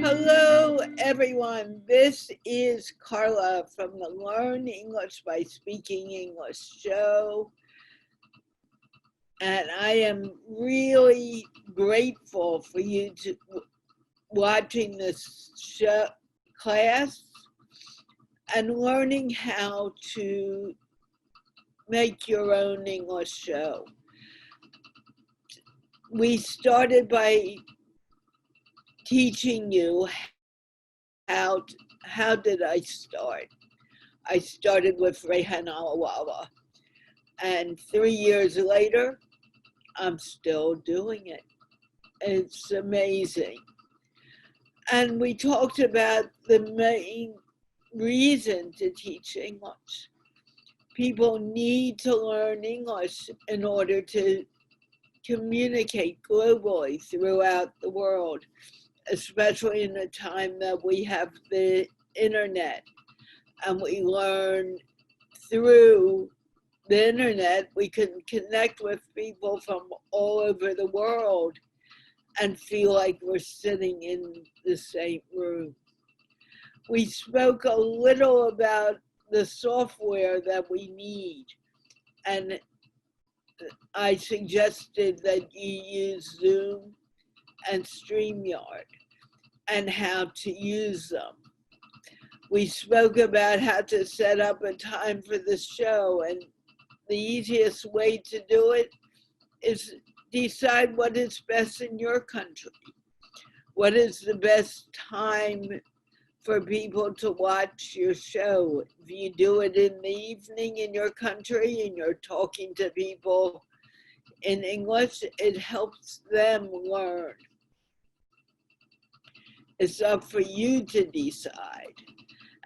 Hello, everyone. This is Carla from the Learn English by Speaking English show. And I am really grateful for you to watching this show, class and learning how to make your own English show. We started by teaching you how did I start? I started with Rehan Alawala, and 3 years later, I'm still doing it. It's amazing. And we talked about the main reason to teach English. People need to learn English in order to communicate globally throughout the world, especially in the time that we have the internet and we learn through the internet. We can connect with people from all over the world and feel like we're sitting in the same room. We spoke a little about the software that we need, and I suggested that you use Zoom and StreamYard and how to use them. We spoke about how to set up a time for the show, and the easiest way to do it is decide what is best in your country. What is the best time for people to watch your show? If you do it in the evening in your country and you're talking to people in English, it helps them learn. It's up for you to decide.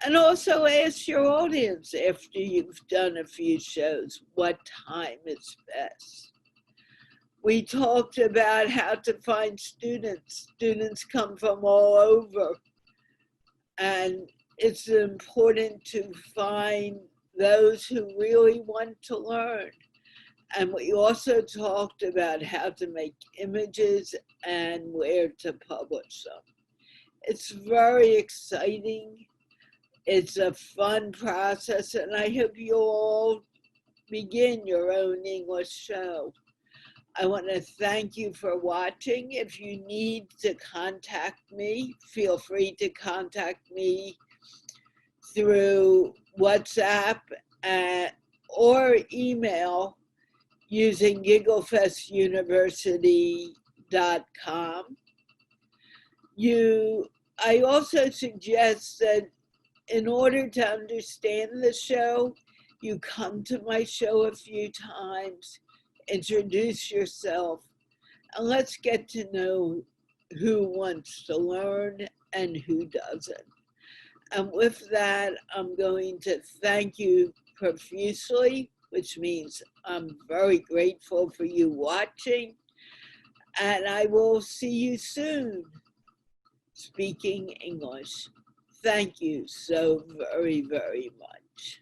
And also ask your audience after you've done a few shows what time is best. We talked about how to find students. Students come from all over, and it's important to find those who really want to learn. And we also talked about how to make images and where to publish them. It's very exciting. It's a fun process, and I hope you all begin your own English show. I want to thank you for watching. If you need to contact me, feel free to contact me through WhatsApp or email using gigglefestuniversity.com. I also suggest that in order to understand the show, you come to my show a few times, introduce yourself, and let's get to know who wants to learn and who doesn't. And with that, I'm going to thank you profusely, which means I'm very grateful for you watching, and I will see you soon, speaking English. Thank you so very, very much.